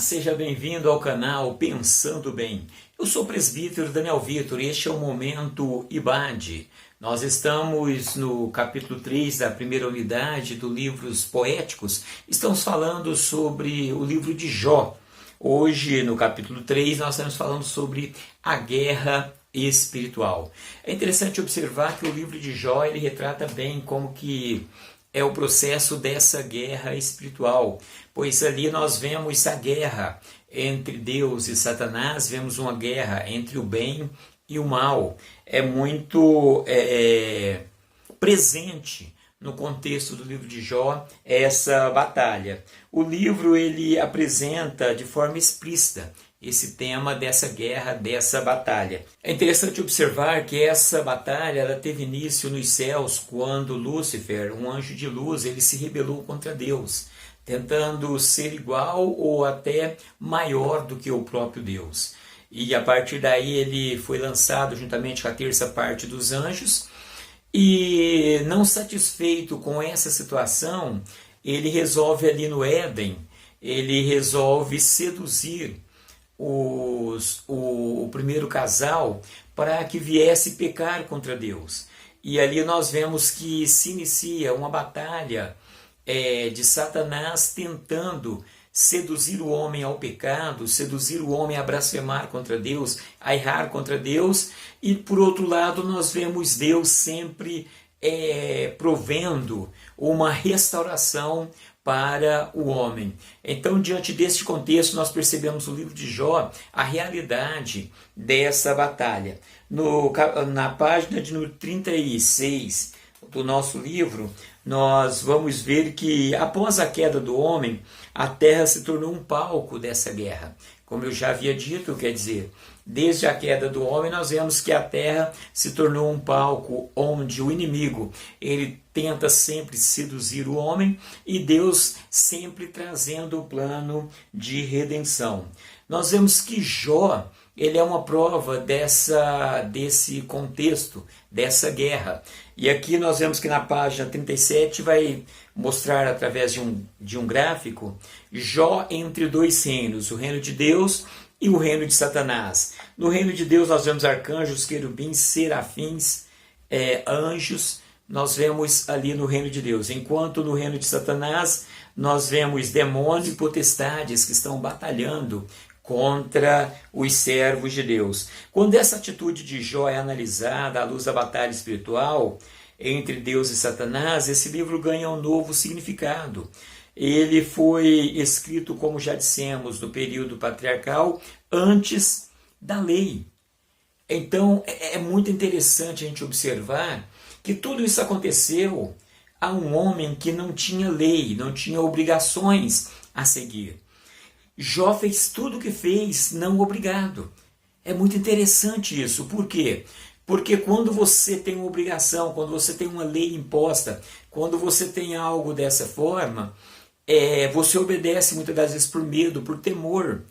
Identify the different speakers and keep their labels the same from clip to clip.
Speaker 1: Seja bem-vindo ao canal Pensando Bem. Eu sou o presbítero Daniel Vitor e este é o Momento IBAD. Nós estamos no capítulo 3 da primeira unidade do Livros Poéticos. Estamos falando sobre o livro de Jó. Hoje, no capítulo 3, nós estamos falando sobre a guerra espiritual. É interessante observar que o livro de Jó ele retrata bem como que é o processo dessa guerra espiritual, pois ali nós vemos a guerra entre Deus e Satanás, vemos uma guerra entre o bem e o mal. É muito presente no contexto do livro de Jó essa batalha. O livro ele apresenta de forma explícita esse tema dessa guerra, dessa batalha. É interessante observar que essa batalha ela teve início nos céus quando Lúcifer, um anjo de luz, ele se rebelou contra Deus, tentando ser igual ou até maior do que o próprio Deus. E a partir daí ele foi lançado juntamente com a terça parte dos anjos e, não satisfeito com essa situação, ele resolve ali no Éden, ele resolve seduzir o primeiro casal para que viesse pecar contra Deus. E ali nós vemos que se inicia uma batalha de Satanás tentando seduzir o homem ao pecado, seduzir o homem a blasfemar contra Deus, a errar contra Deus, e por outro lado nós vemos Deus sempre provendo uma restauração para o homem. Então, diante deste contexto, nós percebemos no livro de Jó a realidade dessa batalha. Na página de número 36 do nosso livro, nós vamos ver que após a queda do homem, a terra se tornou um palco dessa guerra. Como eu já havia dito, quer dizer, desde a queda do homem, nós vemos que a terra se tornou um palco onde o inimigo ele tenta sempre seduzir o homem e Deus sempre trazendo o plano de redenção. Nós vemos que Jó ele é uma prova desse contexto, dessa guerra. E aqui nós vemos que na página 37 vai mostrar através de um gráfico Jó entre dois reinos, o reino de Deus e o reino de Satanás. No reino de Deus nós vemos arcanjos, querubins, serafins, anjos, nós vemos ali no reino de Deus. Enquanto no reino de Satanás nós vemos demônios e potestades que estão batalhando contra os servos de Deus. Quando essa atitude de Jó é analisada à luz da batalha espiritual entre Deus e Satanás, esse livro ganha um novo significado. Ele foi escrito, como já dissemos, no período patriarcal, antes da lei. Então é muito interessante a gente observar que tudo isso aconteceu a um homem que não tinha lei, não tinha obrigações a seguir. Jó fez tudo o que fez, não obrigado. É muito interessante isso. Por quê? Porque quando você tem uma obrigação, quando você tem uma lei imposta, quando você tem algo dessa forma, você obedece muitas das vezes por medo, por temor,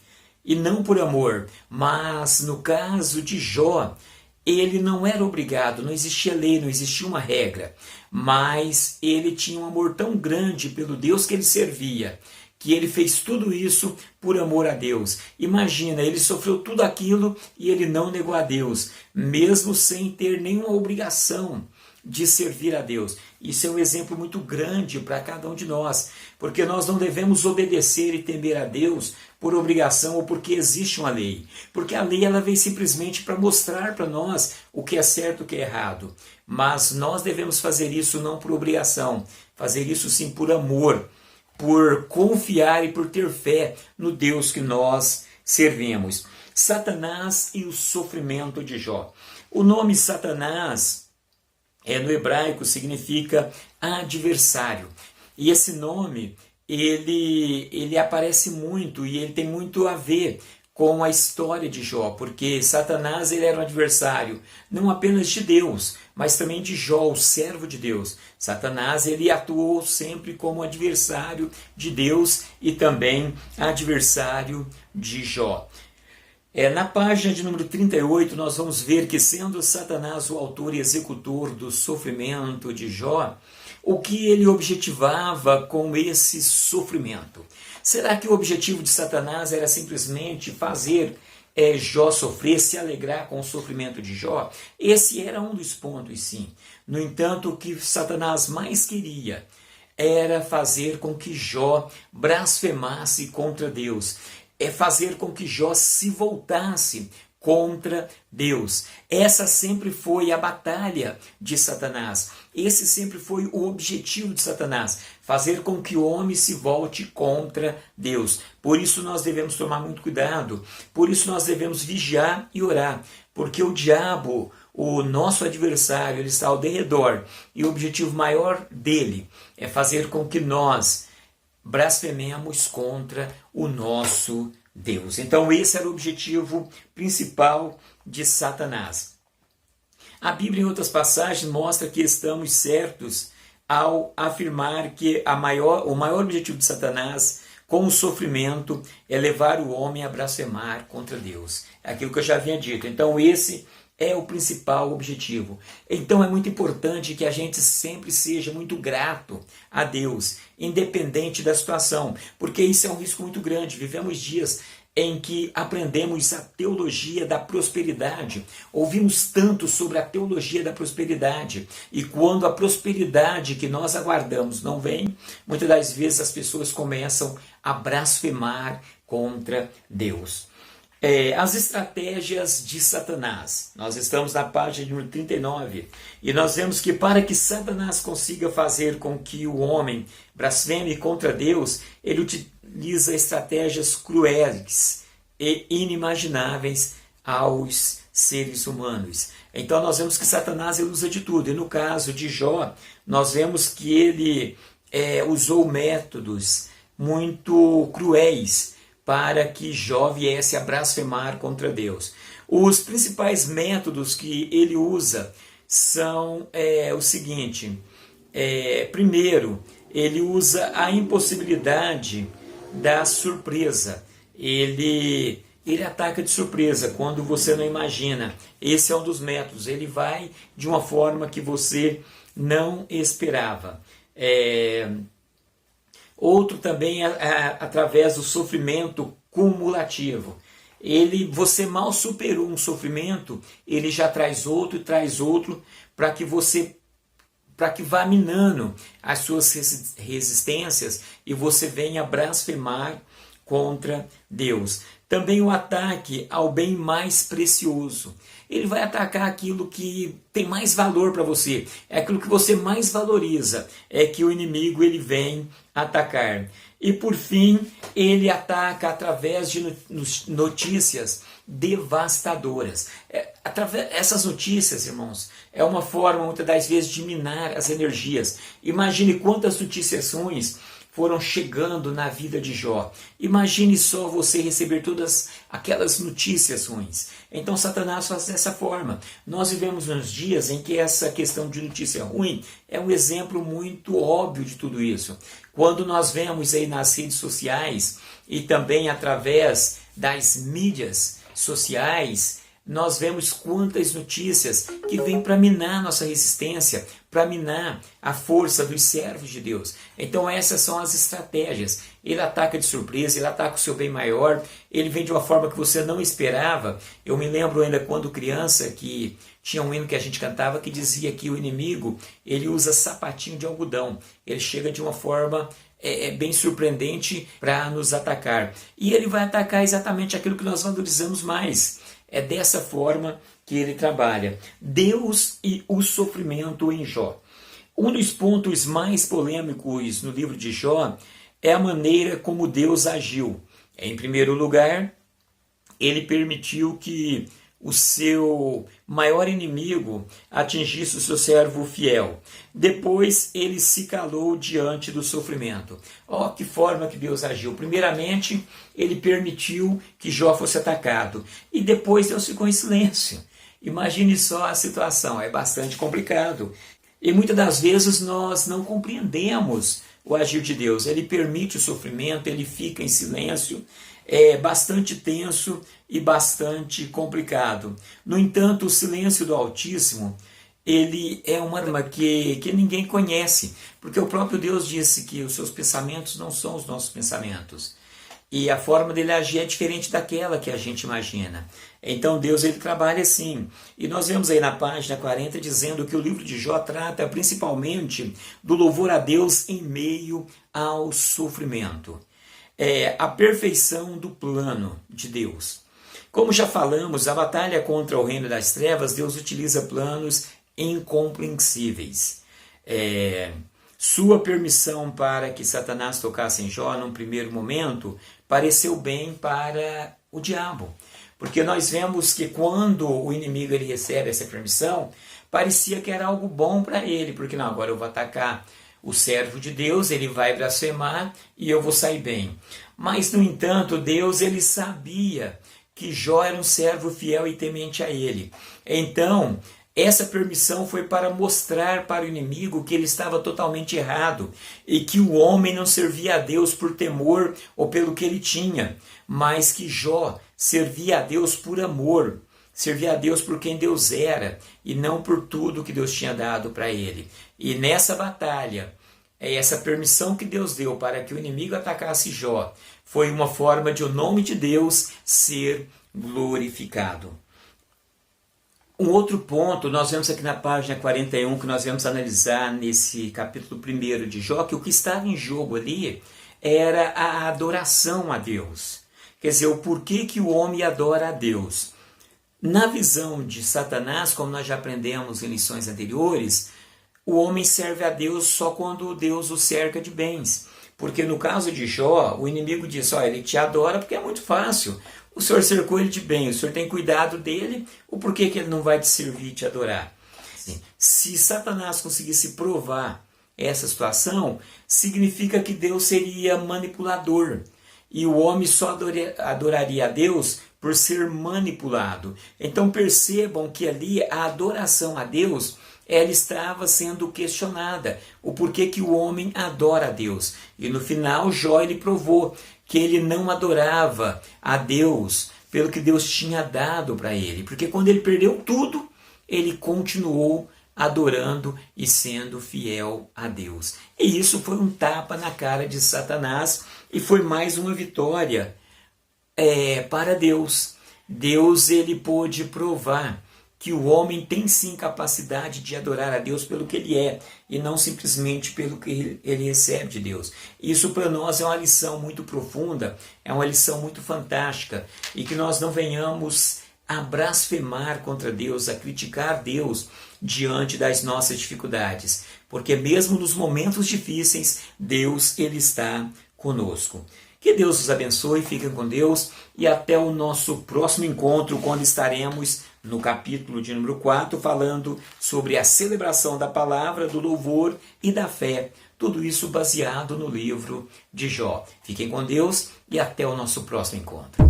Speaker 1: e não por amor. Mas no caso de Jó, ele não era obrigado, não existia lei, não existia uma regra, mas ele tinha um amor tão grande pelo Deus que ele servia, que ele fez tudo isso por amor a Deus. Imagina, ele sofreu tudo aquilo e ele não negou a Deus, mesmo sem ter nenhuma obrigação de servir a Deus. Isso é um exemplo muito grande para cada um de nós, porque nós não devemos obedecer e temer a Deus por obrigação ou porque existe uma lei, porque a lei ela vem simplesmente para mostrar para nós o que é certo e o que é errado, mas nós devemos fazer isso não por obrigação, fazer isso sim por amor, por confiar e por ter fé no Deus que nós servimos. Satanás e o sofrimento de Jó. O nome Satanás no hebraico significa adversário. E esse nome ele aparece muito e ele tem muito a ver com a história de Jó, porque Satanás ele era um adversário não apenas de Deus, mas também de Jó, o servo de Deus. Satanás ele atuou sempre como adversário de Deus e também adversário de Jó. Na página de número 38 nós vamos ver que, sendo Satanás o autor e executor do sofrimento de Jó, o que ele objetivava com esse sofrimento? Será que o objetivo de Satanás era simplesmente fazer Jó sofrer, se alegrar com o sofrimento de Jó? Esse era um dos pontos, sim. No entanto, o que Satanás mais queria era fazer com que Jó blasfemasse contra Deus, fazer com que Jó se voltasse contra Deus. Essa sempre foi a batalha de Satanás. Esse sempre foi o objetivo de Satanás, fazer com que o homem se volte contra Deus. Por isso nós devemos tomar muito cuidado, por isso nós devemos vigiar e orar, porque o diabo, o nosso adversário, ele está ao derredor, e o objetivo maior dele é fazer com que nós blasfememos contra o nosso Deus. Então esse era o objetivo principal de Satanás. A Bíblia, em outras passagens, mostra que estamos certos ao afirmar que o maior objetivo de Satanás com o sofrimento é levar o homem a blasfemar contra Deus. É aquilo que eu já havia dito. Então esse é o principal objetivo. Então é muito importante que a gente sempre seja muito grato a Deus, independente da situação, porque isso é um risco muito grande. Vivemos dias em que aprendemos a teologia da prosperidade, ouvimos tanto sobre a teologia da prosperidade, e quando a prosperidade que nós aguardamos não vem, muitas das vezes as pessoas começam a blasfemar contra Deus. As estratégias de Satanás. Nós estamos na página número 39 e nós vemos que para que Satanás consiga fazer com que o homem blasfeme contra Deus, ele utiliza estratégias cruéis e inimagináveis aos seres humanos. Então nós vemos que Satanás ele usa de tudo, e no caso de Jó, nós vemos que ele usou métodos muito cruéis para que Jó viesse a blasfemar contra Deus. Os principais métodos que ele usa são o seguinte: primeiro, ele usa a impossibilidade da surpresa. Ele ataca de surpresa, quando você não imagina. Esse é um dos métodos. Ele vai de uma forma que você não esperava. Outro também através do sofrimento cumulativo. Você mal superou um sofrimento, ele já traz outro, para que vá minando as suas resistências e você venha blasfemar contra Deus. Também o ataque ao bem mais precioso. Ele vai atacar aquilo que tem mais valor para você, é aquilo que você mais valoriza, é que o inimigo ele vem atacar. E por fim, ele ataca através de notícias devastadoras. Essas notícias, irmãos, é uma forma muitas das vezes de minar as energias. Imagine quantas notícias ruins foram chegando na vida de Jó. Imagine só você receber todas aquelas notícias ruins. Então Satanás faz dessa forma. Nós vivemos nos dias em que essa questão de notícia ruim é um exemplo muito óbvio de tudo isso. Quando nós vemos aí nas redes sociais e também através das mídias sociais, nós vemos quantas notícias que vêm para minar nossa resistência, para minar a força dos servos de Deus. Então essas são as estratégias. Ele ataca de surpresa, ele ataca o seu bem maior, ele vem de uma forma que você não esperava. Eu me lembro ainda quando criança que tinha um hino que a gente cantava que dizia que o inimigo ele usa sapatinho de algodão. Ele chega de uma forma bem surpreendente para nos atacar. E ele vai atacar exatamente aquilo que nós valorizamos mais. É dessa forma que ele trabalha. Deus e o sofrimento em Jó. Um dos pontos mais polêmicos no livro de Jó é a maneira como Deus agiu. Em primeiro lugar, ele permitiu que o seu maior inimigo atingisse o seu servo fiel. Depois ele se calou diante do sofrimento. Ó, que forma que Deus agiu. Primeiramente, ele permitiu que Jó fosse atacado. E depois Deus ficou em silêncio. Imagine só a situação, é bastante complicado. E muitas das vezes nós não compreendemos o agir de Deus. Ele permite o sofrimento, ele fica em silêncio. É bastante tenso e bastante complicado. No entanto, o silêncio do Altíssimo, ele é uma arma que ninguém conhece, porque o próprio Deus disse que os seus pensamentos não são os nossos pensamentos. E a forma dele agir é diferente daquela que a gente imagina. Então Deus ele trabalha assim. E nós vemos aí na página 40 dizendo que o livro de Jó trata principalmente do louvor a Deus em meio ao sofrimento. É a perfeição do plano de Deus. Como já falamos, a batalha contra o reino das trevas, Deus utiliza planos incompreensíveis. Sua permissão para que Satanás tocasse em Jó num primeiro momento pareceu bem para o diabo. Porque nós vemos que quando o inimigo ele recebe essa permissão, parecia que era algo bom para ele, porque não, agora eu vou atacar o servo de Deus, ele vai blasfemar e eu vou sair bem. Mas, no entanto, Deus ele sabia que Jó era um servo fiel e temente a ele. Então, essa permissão foi para mostrar para o inimigo que ele estava totalmente errado e que o homem não servia a Deus por temor ou pelo que ele tinha, mas que Jó servia a Deus por amor, servia a Deus por quem Deus era e não por tudo que Deus tinha dado para ele. E nessa batalha, essa permissão que Deus deu para que o inimigo atacasse Jó foi uma forma de o nome de Deus ser glorificado. Um outro ponto, nós vemos aqui na página 41, que nós vamos analisar nesse capítulo 1 de Jó, que o que estava em jogo ali era a adoração a Deus. Quer dizer, o porquê que o homem adora a Deus. Na visão de Satanás, como nós já aprendemos em lições anteriores, o homem serve a Deus só quando Deus o cerca de bens. Porque no caso de Jó, o inimigo diz, ele te adora porque é muito fácil. O Senhor cercou ele de bem, o Senhor tem cuidado dele, o porquê que ele não vai te servir e te adorar? Se Satanás conseguisse provar essa situação, significa que Deus seria manipulador. E o homem só adoraria a Deus por ser manipulado. Então percebam que ali a adoração a Deus, ela estava sendo questionada. O porquê que o homem adora a Deus. E no final Jó ele provou que ele não adorava a Deus pelo que Deus tinha dado para ele. Porque quando ele perdeu tudo, ele continuou adorando e sendo fiel a Deus. E isso foi um tapa na cara de Satanás e foi mais uma vitória para Deus. Deus ele pôde provar que o homem tem sim capacidade de adorar a Deus pelo que ele é e não simplesmente pelo que ele recebe de Deus. Isso para nós é uma lição muito profunda, é uma lição muito fantástica e que nós não venhamos a blasfemar contra Deus, a criticar Deus diante das nossas dificuldades, porque mesmo nos momentos difíceis, Deus ele está conosco. Que Deus os abençoe, fiquem com Deus e até o nosso próximo encontro, quando estaremos no capítulo de número 4, falando sobre a celebração da palavra, do louvor e da fé. Tudo isso baseado no livro de Jó. Fiquem com Deus e até o nosso próximo encontro.